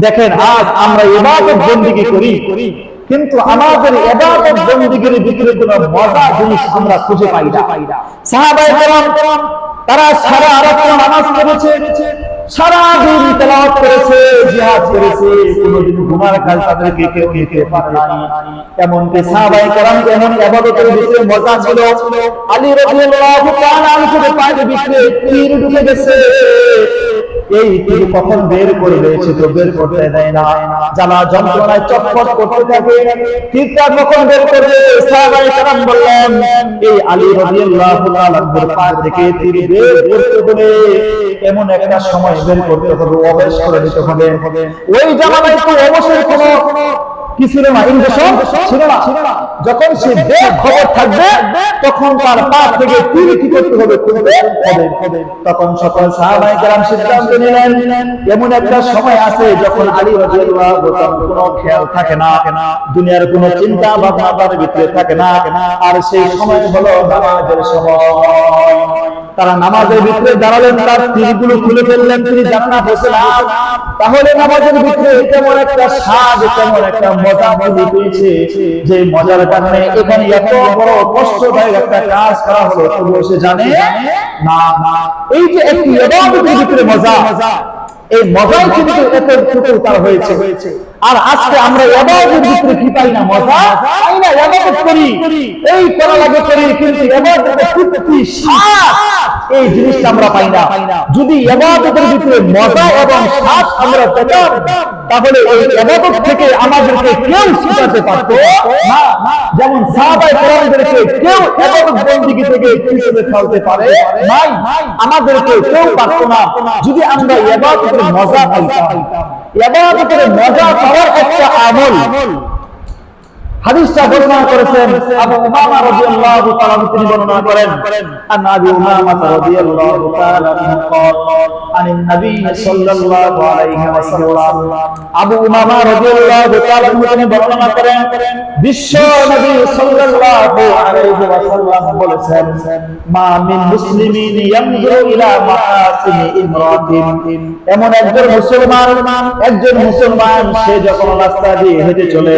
দেখেন আজ আমরা ইবাদত বন্দেগী করি, কিন্তু আমাদের ইবাদত বন্দেগীর ভিতরে কোনো মজা জিনিস আমরা খুঁজে পাই না। সাহাবায়ে কেরাম তারা সারা রাত নামাজ পড়েছে, সারা দিন তেলাওয়াত করেছে, জিহাদ করেছে, কোনদিন ঘুমার কাজ তাদেরকে কেউ নিতে পারে না। এমনকি সাহাবায়ে কেরাম এমন ইবাদতের ভিতরে মজা ছিল, আলী রাদিয়াল্লাহু তাআলা আনহুর পায়ের ভিতরে তীর ঢুকে গেছে, এই তীর কখন বের করবে সে তো বের করতে দেয় না, জ্বালা যন্ত্রণায় চটপট করতে থাকে, তীরটা কখন বের করবে। সাহাবায়ে কেরাম বললেন এই আলী রাদিয়াল্লাহু তাআলা আনহুর পা থেকে তীর বের করতে হলে এমন একটা সময় বের করতে হবে, অবশ করে দিতে হবে। ওই জামানায় তো অবশ্যই কোনো কি ছিল না, ইনজেকশন ছিল না। যখন সে বের খবর থাকবে তখন তার পা থেকে তীর কি করতে হবে, খুলতে হবে। তখন সকল সাহাবায়ে কেরাম সিদ্ধান্ত নিলেন এমন একটা সময় আছে যখন আলী রাদিয়াল্লাহু তাআলা কোনো খেয়াল থাকে না, দুনিয়ার কোনো চিন্তা ভাবনা তার ভিতরে থাকে না, আর সেই সময় হলো নামাজের সময়। তারা নামাজের ভিতরে দাঁড়ালেন, তার তীরগুলো খুলে ফেললেন, তিনি জান্নাত পেয়েছেন। তাহলে নামাজের ভিতরে কেমন একটা স্বাদ, কেমন একটা মজা মজা পেয়েছে, যে মজার কারণে এখানে এত বড় কষ্টদায়ক একটা কাজ করা হলো তবুও সে জানে না। এই যে একটি ইবাদতের ভিতরে মজা, এই মজাই কিন্তু এতটুকু তার হয়েছে। আর আজকে আমরা ইবাদতের ভিতরে কি পাই না, মজা পাই না। ইবাদত করি, এই করা লাগে করি, কিন্তু ইবাদতের তৃপ্তি, স্বাদ, এই জিনিসটা আমরা পাই না। যদি ইবাদতের ভিতরে মজা এবং স্বাদ আমরা পেতাম তাহলে এই ইবাদত থেকে আমাদেরকে কেউ ছুটাতে পারত না। যেমন সাহাবায়ে কেরামদেরকে কেউ ইবাদত বন্দেগী থেকে পিছনে ফেলতে পারে নাই, আমাদেরকে কেউ পারত না যদি আমরা ইবাদতের মজা পাইতাম। ইবাদতের মজা পাওয়ার একটা আমল হাদিসটা বর্ণনা করেছেন আবু উমামা রাদিয়াল্লাহু তাআলা, তিনি বর্ণনা করেন আন আবি উমামা রাদিয়াল্লাহু তাআলা قال عن النبي صلى الله عليه وسلم, আবু উমামা রাদিয়াল্লাহু তাআলা তিনি বর্ণনা করেন বিশ্ব নবী সাল্লাল্লাহু আলাইহি ওয়াসাল্লাম বলেছেন মা মিন মুসলিমিন ইয়ানজুরু ইলা মাহাসিনি ইমরাতিন, এমন একজন মুসলমান সে যখন রাস্তা দিয়ে হেঁটে চলে,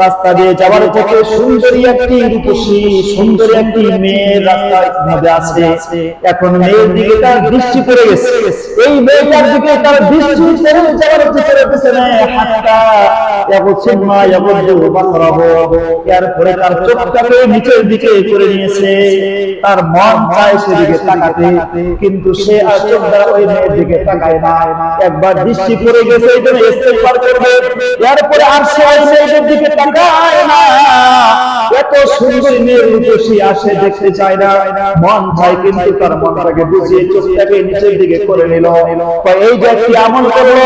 রাস্তা দিয়ে যাওয়ার পথে সুন্দরী একটি রূপসী সুন্দরী একটি মেয়ের রাস্তার মধ্যে আছে, এখন মেয়ের দিকে তার দৃষ্টি পড়ে গেছে, এই মেয়েটার দিকে তার দৃষ্টি পড়ে যাওয়ার পিছনে হাতটা ইয়াবুসুমা ইয়াবুদু বাসরাহু, এরপরে তার চোখটাকে নিচের দিকে করে নিয়েছে, তার মন চায় সেদিকে তাকাতে, কিন্তু সে আর চোখ দ্বারা ওই মেয়ের দিকে তাকায় না। একবার দৃষ্টি পড়ে গেছে এই জন্য ইস্তেগফার করবে, এরপরে আর সে ওই মেয়ের দিকে তাকায় না। এত সুন্দর মেয়ের রূপসী আসে দেখতে চায় না, মন চায় কিন্তু তার মনটাকে বুঝিয়ে চোখটাকে নিচের দিকে করে নিল। এই যে একটি আমল করলো,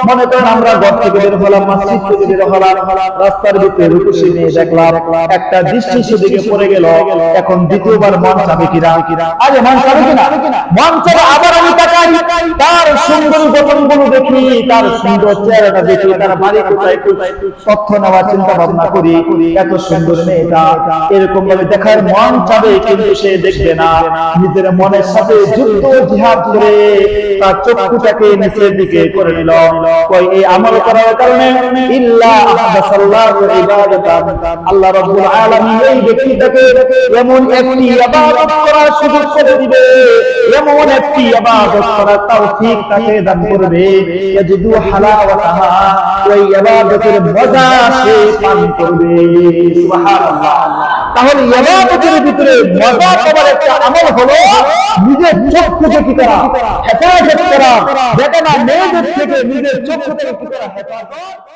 মনে করেন আমরা ঘর থেকে বের হলাম, মসজিদ থেকে বের হলাম, রাস্তার ভিতরে রূপসী মেয়ে দেখলাম, একটা দৃষ্টি সেদিকে পড়ে গেল, এখন দ্বিতীয়বার মন চাবে কিনা? আরে মন চাবে কিনা? মন চাবে আবার আমি তাকাই, তার সুন্দর গঠনগুলো দেখি, তার সুন্দর চেহারাটা দেখি, তার বাড়ি কোথায় তথ্য নেওয়ার চিন্তা ভাবনা করি, এত সুন্দর মেয়েটা, এরকম ভাবে দেখার মন চাবে, কিন্তু সে দেখবে না, নিজের মনের সাথে যুদ্ধ জিহাদ করে তার চক্ষুটাকে নিচের দিকে করে নিল। এই আমল করার কারণে ইল্লা আহদাসাল্লাহু ইবাদাতান, আল্লাহ রাব্বুল আলামিন এই ব্যক্তিটাকে এমন একটি ইবাদত করার সুযোগ করে দিবে, এমন একটি ইবাদত করার তৌফিক তাকে দান করবে, ইয়াজিদু হালাওয়াতাহা, ওই ইবাদতের মজা সে পান করবে। সুবহানাল্লাহ। তাহলে ইবাদতের ভিতরে মজা পাওয়ার একটা আমল হলো নিজের চোখ থেকে কি করা, হেফাজত করা, যেটা না মেয়েদের থেকে নিজের চোখ থেকে কি করা, হেফাজত।